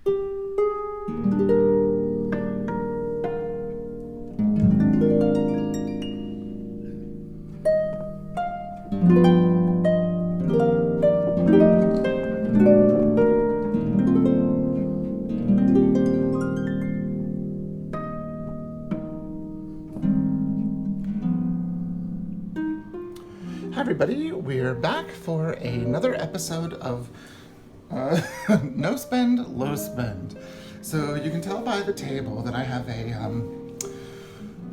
Hi everybody, we're back for another episode of No Spend, Low Spend. So you can tell by the table that I have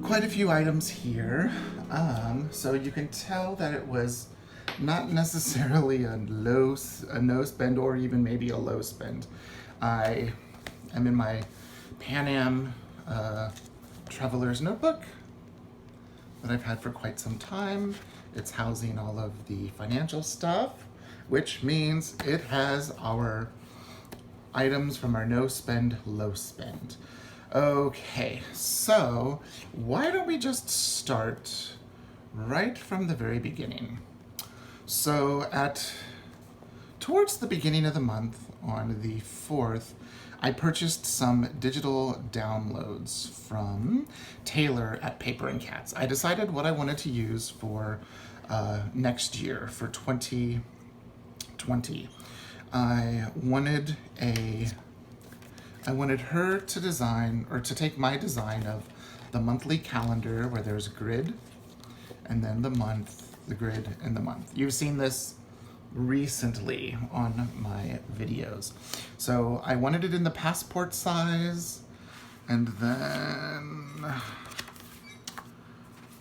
quite a few items here. So you can tell that it was not necessarily a no spend or even maybe a low spend. I am in my Pan Am Traveler's Notebook that I've had for quite some time. It's housing all of the financial stuff, which means it has our items from our no spend, low spend. Okay, so why don't we just start right from the very beginning? So towards the beginning of the month, on the 4th, I purchased some digital downloads from Taylor at Paper and Cats. I decided what I wanted to use for next year, for 2020. I wanted her to design, or to take my design of the monthly calendar where there's a grid, and then the month, the grid, and the month. You've seen this recently on my videos. So I wanted it in the passport size, and then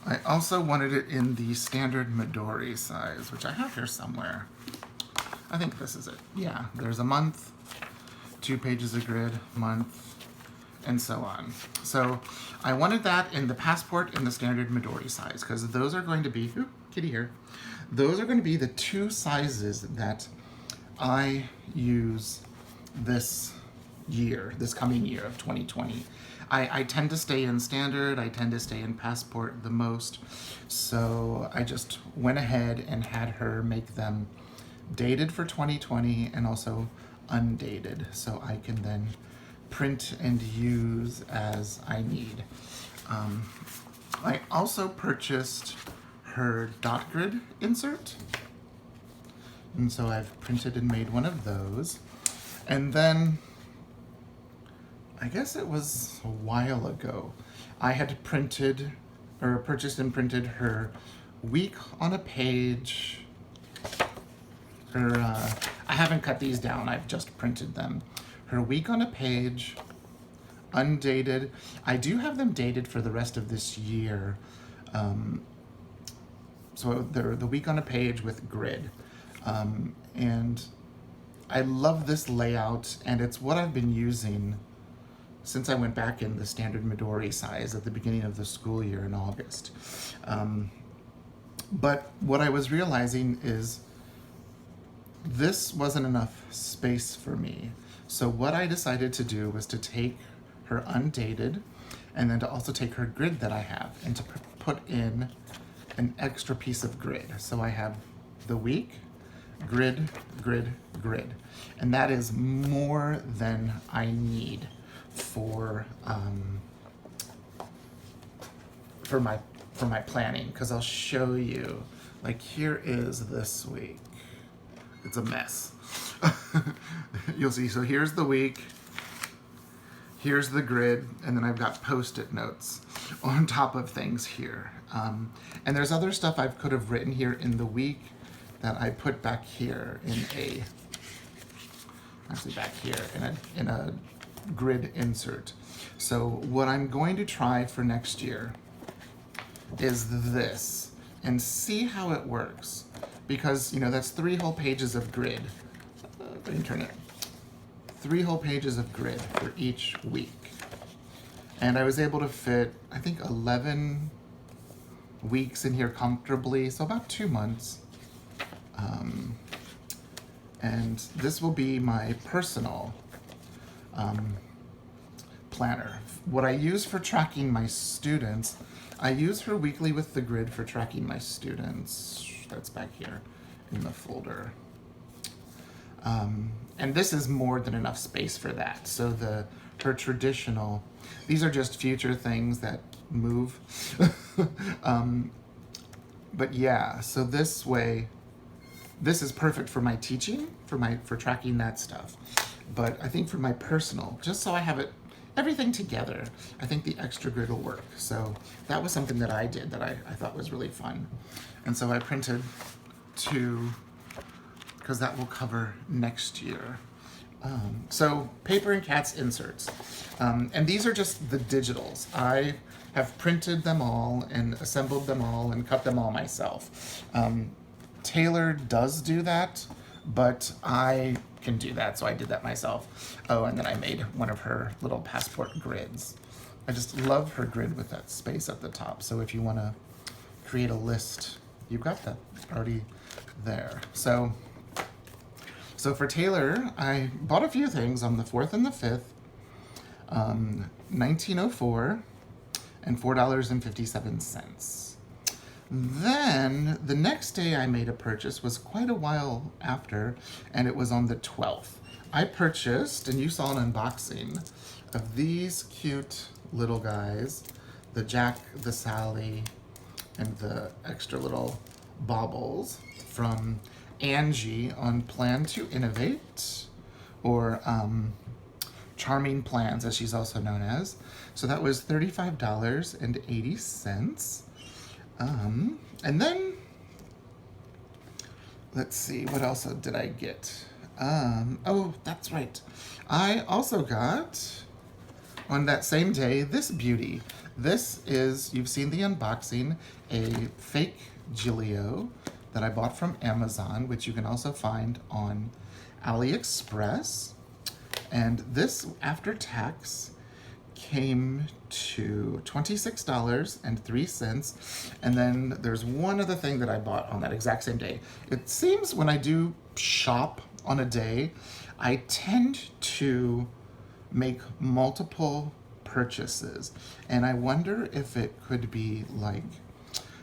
I also wanted it in the standard Midori size, which I have here somewhere. I think this is it. Yeah, there's a month, 2 pages of grid, month, and so on. So I wanted that in the passport and the standard Midori size, because those are going to be, kitty here, those are going to be the 2 sizes that I use this coming year of 2020. I tend to stay in standard, I tend to stay in passport the most, so I just went ahead and had her make them dated for 2020 and also undated, so I can then print and use as I need. I also purchased her dot grid insert, and so I've printed and made one of those. And then I guess it was a while ago, I had purchased and printed her week on a page. I haven't cut these down, I've just printed them. Her week on a page, undated. I do have them dated for the rest of this year. So they're the week on a page with grid. And I love this layout, and it's what I've been using since I went back in the standard Midori size at the beginning of the school year in August. But what I was realizing is this wasn't enough space for me. So what I decided to do was to take her undated, and then to also take her grid that I have, and to put in an extra piece of grid. So I have the week, grid, grid, grid. And that is more than I need for my planning, because I'll show you. Like, here is this week. It's a mess. You'll see. So here's the week, here's the grid, and then I've got post-it notes on top of things here. And there's other stuff I could have written here in the week that I put back here back here in a grid insert. So what I'm going to try for next year is this, and see how it works. Because, that's 3 whole pages of grid. I can turn it. 3 whole pages of grid for each week. And I was able to fit, I think, 11 weeks in here comfortably, so about 2 months. And this will be my personal planner. What I use for tracking my students, I use her weekly with the grid for tracking my students. That's back here in the folder. And this is more than enough space for that. So her traditional, these are just future things that move. But yeah, so this way, this is perfect for my teaching, for tracking that stuff. But I think for my personal, just so I have everything together, I think the extra grid will work. So that was something that I did that I thought was really fun. And so I printed 2, because that will cover next year. So paper and cats inserts. And these are just the digitals. I have printed them all and assembled them all and cut them all myself. Taylor does do that, but I can do that, so I did that myself. Oh, and then I made one of her little passport grids. I just love her grid with that space at the top. So if you want to create a list, you've got that already there. So for Taylor, I bought a few things on the 4th and the 5th, 1904 and $4.57. Then the next day I made a purchase was quite a while after, and it was on the 12th. I purchased, and you saw an unboxing of these cute little guys, the Jack, the Sally, and the extra little baubles from Angie on Plan to Innovate, or Charming Plans, as she's also known as. So that was $35.80. And then, let's see, what else did I get? Oh, that's right. I also got, on that same day, this beauty. This is, you've seen the unboxing, a fake Gillio that I bought from Amazon, which you can also find on AliExpress. And this, after tax, came to $26.03. And then there's one other thing that I bought on that exact same day. It seems when I do shop on a day, I tend to make multiple purchases. And I wonder if it could be like,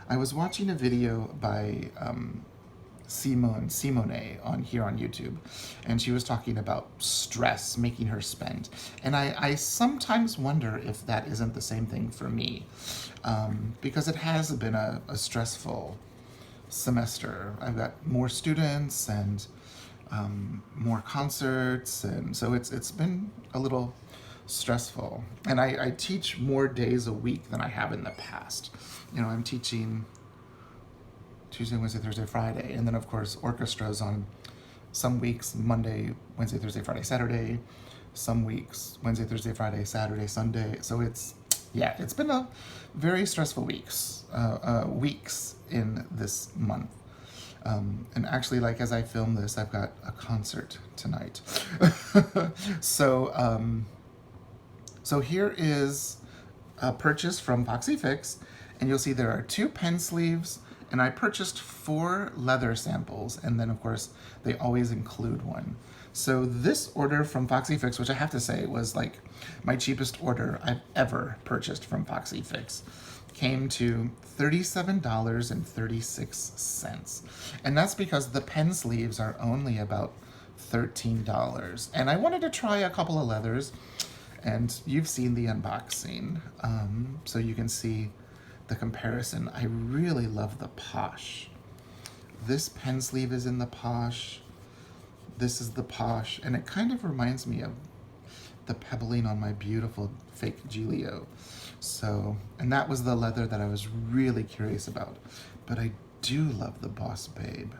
I was watching a video by Simone on here on YouTube, and she was talking about stress making her spend. And I sometimes wonder if that isn't the same thing for me, because it has been a stressful semester. I've got more students and more concerts, and so it's been a little stressful. And I teach more days a week than I have in the past. You know, I'm teaching Tuesday, Wednesday, Thursday, Friday, and then of course orchestras on some weeks, Monday, Wednesday, Thursday, Friday, Saturday, some weeks, Wednesday, Thursday, Friday, Saturday, Sunday. So it's been a very stressful weeks in this month. And actually, like, as I film this, I've got a concert tonight. So here is a purchase from Foxy Fix, and you'll see there are 2 pen sleeves, and I purchased 4 leather samples, and then of course they always include one. So this order from Foxy Fix, which I have to say was like my cheapest order I've ever purchased from Foxy Fix, came to $37.36. And that's because the pen sleeves are only about $13. And I wanted to try a couple of leathers, and you've seen the unboxing, so you can see the comparison. I really love the Posh. This pen sleeve is in the Posh. This is the Posh, and it kind of reminds me of the pebbling on my beautiful fake Gillio. So, and that was the leather that I was really curious about. But I do love the Boss Babe.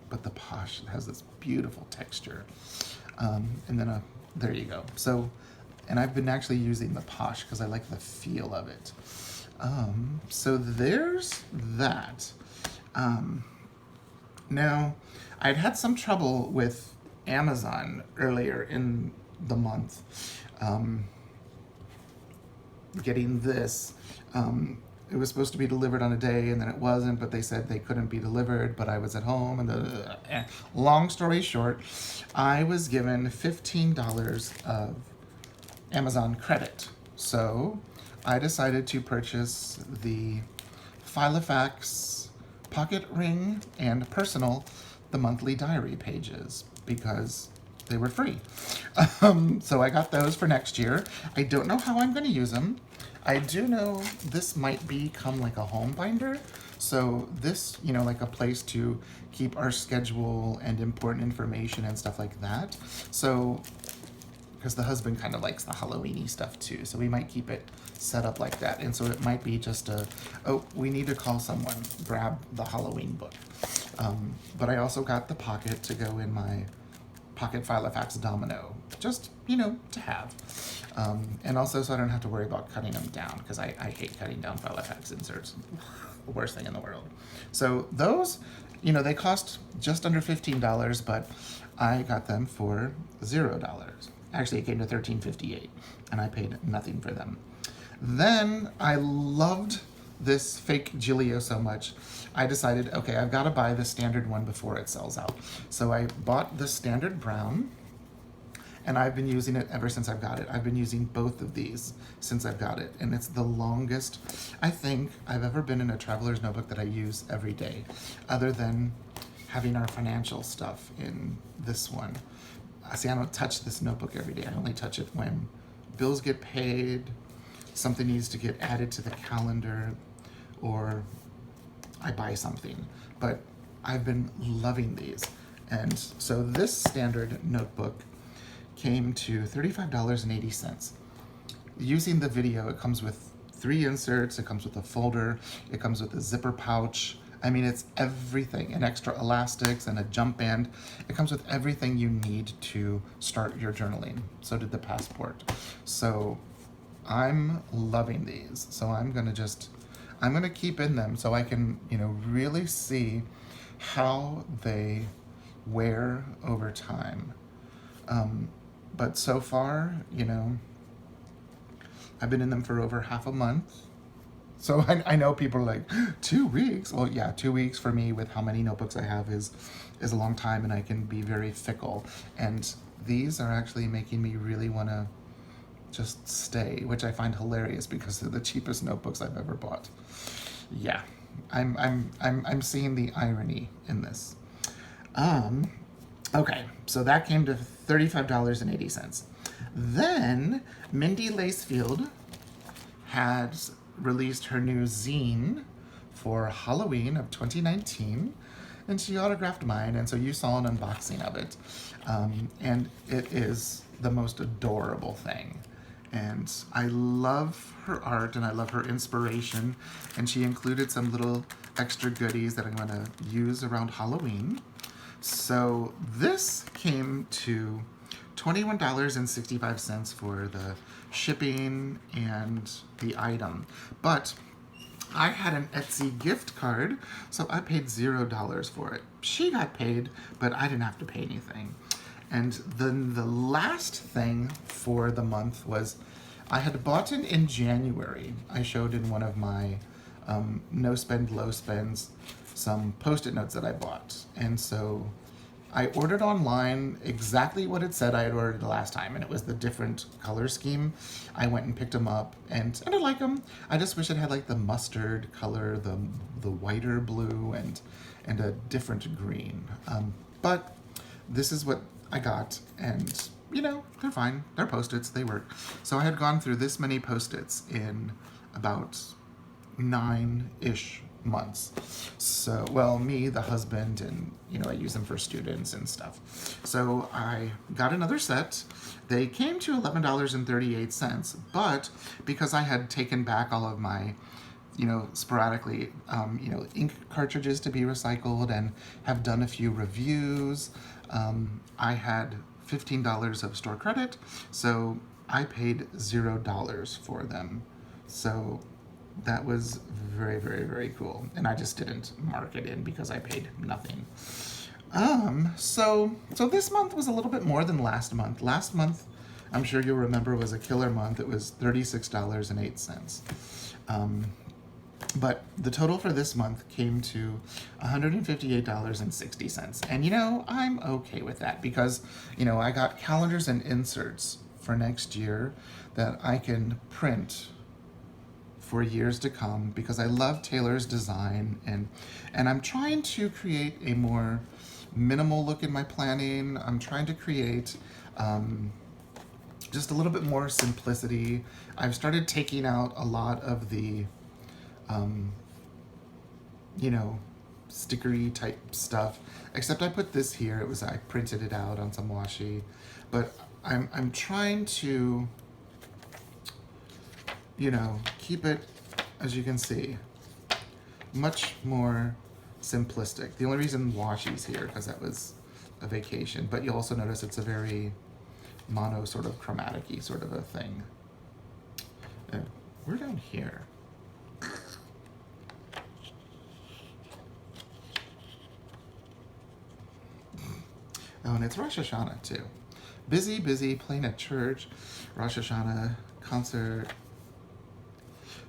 But the Posh has this beautiful texture. And then there you go. So, and I've been actually using the Posh because I like the feel of it. So there's that. Now, I'd had some trouble with Amazon earlier in the month getting this. It was supposed to be delivered on a day, and then it wasn't, but they said they couldn't be delivered, but I was at home, and long story short, I was given $15 of Amazon credit. So I decided to purchase the Filofax pocket ring and personal the monthly diary pages because they were free. So I got those for next year. I don't know how I'm going to use them. I do know this might become like a home binder. So this, you know, like a place to keep our schedule and important information and stuff like that. So, because the husband kind of likes the Halloween-y stuff too. So we might keep it set up like that. And so it might be just a, oh, we need to call someone, grab the Halloween book. But I also got the pocket to go in my pocket Filofax domino, just, you know, to have. And also so I don't have to worry about cutting them down, because I hate cutting down Filofax inserts. The worst thing in the world. So those, you know, they cost just under $15, but I got them for $0. Actually, it came to $13.58, and I paid nothing for them. Then I loved this fake Gillio so much, I decided, okay, I've got to buy the standard one before it sells out. So I bought the standard brown, and I've been using it ever since I've got it. I've been using both of these since I've got it, and it's the longest I think I've ever been in a traveler's notebook that I use every day, other than having our financial stuff in this one. See, I don't touch this notebook every day. I only touch it when bills get paid, something needs to get added to the calendar, or I buy something. But I've been loving these. And so this standard notebook came to $35.80. Using the video, it comes with 3 inserts, it comes with a folder, it comes with a zipper pouch. I mean, it's everything, and extra elastics and a jump band. It comes with everything you need to start your journaling. So did the passport. So I'm loving these. So I'm gonna keep in them so I can, you know, really see how they wear over time. But so far, you know, I've been in them for over half a month. So I know people are like, 2 weeks? Well, yeah, 2 weeks for me with how many notebooks I have is a long time, and I can be very fickle. And these are actually making me really want to just stay, which I find hilarious because they're the cheapest notebooks I've ever bought. Yeah, I'm seeing the irony in this. Okay, so that came to $35.80. Then Mindy Lacefield has released her new zine for Halloween of 2019, and she autographed mine, and so you saw an unboxing of it. And it is the most adorable thing. And I love her art, and I love her inspiration, and she included some little extra goodies that I'm gonna use around Halloween. So this came to $21.65 for the shipping and the item. But I had an Etsy gift card, so I paid $0 for it. She got paid, but I didn't have to pay anything. And then the last thing for the month was I had bought it in January. I showed in one of my no spend, low spends some Post-it notes that I bought. And so I ordered online exactly what it said I had ordered the last time, and it was the different color scheme. I went and picked them up, and I like them. I just wish it had like the mustard color, the whiter blue, and a different green. But this is what I got, and you know, they're fine. They're Post-its, they work. So I had gone through this many Post-its in about 9-ish months. So, well, me, the husband, and you know, I use them for students and stuff. So I got another set. They came to $11.38, but because I had taken back all of my, you know, sporadically, you know, ink cartridges to be recycled and have done a few reviews, I had $15 of store credit, so I paid $0 for them. So that was very, very, very cool. And I just didn't mark it in because I paid nothing. So this month was a little bit more than last month. Last month, I'm sure you'll remember, was a killer month. It was $36.08. But the total for this month came to $158.60. And you know, I'm okay with that because, you know, I got calendars and inserts for next year that I can print for years to come because I love Taylor's design, and I'm trying to create a more minimal look in my planning. I'm trying to create just a little bit more simplicity. I've started taking out a lot of the, you know, stickery type stuff, except I put this here. I printed it out on some washi, but I'm trying to, you know, keep it, as you can see, much more simplistic. The only reason washi's here because that was a vacation, but you'll also notice it's a very mono sort of chromatic-y sort of a thing. We're down here. Oh, and it's Rosh Hashanah too. Busy, busy, playing at church, Rosh Hashanah, concert.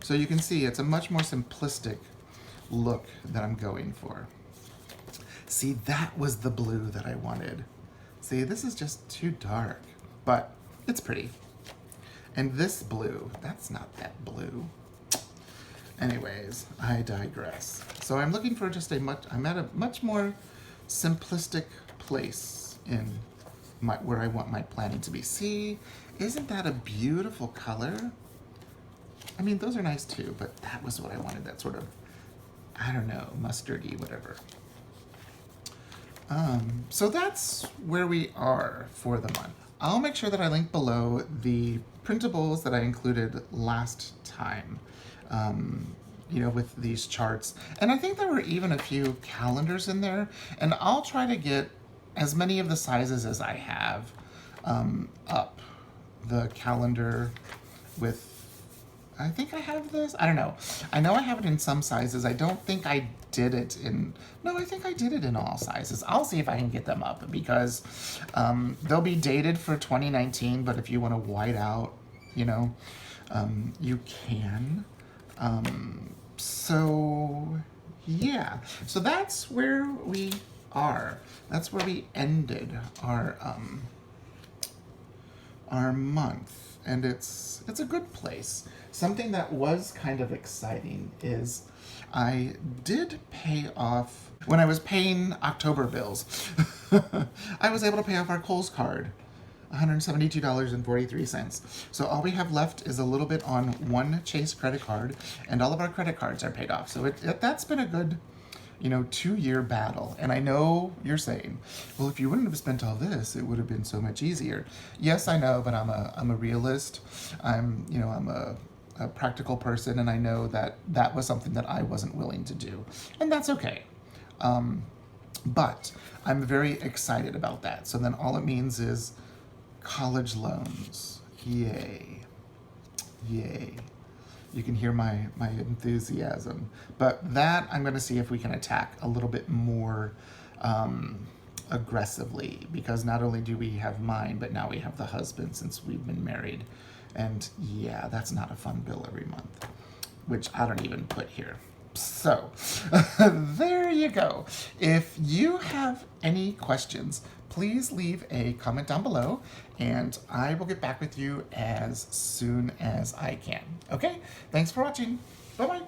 So you can see it's a much more simplistic look that I'm going for. See, that was the blue that I wanted. See, this is just too dark, but it's pretty. And this blue, that's not that blue. Anyways, I digress. So I'm looking for just I'm at a much more simplistic place in where I want my planning to be. See, isn't that a beautiful color? I mean, those are nice too, but that was what I wanted, that sort of, I don't know, mustardy, whatever. So that's where we are for the month. I'll make sure that I link below the printables that I included last time, you know, with these charts. And I think there were even a few calendars in there, and I'll try to get as many of the sizes as I have up. The calendar with, I think I have this, I don't know. I know I have it in some sizes. I don't think I did it in, no, I think I did it in all sizes. I'll see if I can get them up because they'll be dated for 2019, but if you want to white out, you know, you can. So yeah, so that's where we are. That's where we ended our month, and it's a good place. Something that was kind of exciting is I did pay off, when I was paying October bills, I was able to pay off our Kohl's card, $172.43. So all we have left is a little bit on one Chase credit card, and all of our credit cards are paid off. So that's been a good, you know, 2-year battle. And I know you're saying, well, if you wouldn't have spent all this, it would have been so much easier. Yes, I know, but I'm a realist. I'm a practical person, and I know that that was something that I wasn't willing to do, and that's okay. But I'm very excited about that. So then all it means is college loans. Yay. Yay. You can hear my enthusiasm. But that I'm going to see if we can attack a little bit more aggressively, because not only do we have mine, but now we have the husband since we've been married. And yeah, that's not a fun bill every month, which I don't even put here. So there you go. If you have any questions, please leave a comment down below, and I will get back with you as soon as I can. Okay? Thanks for watching. Bye-bye.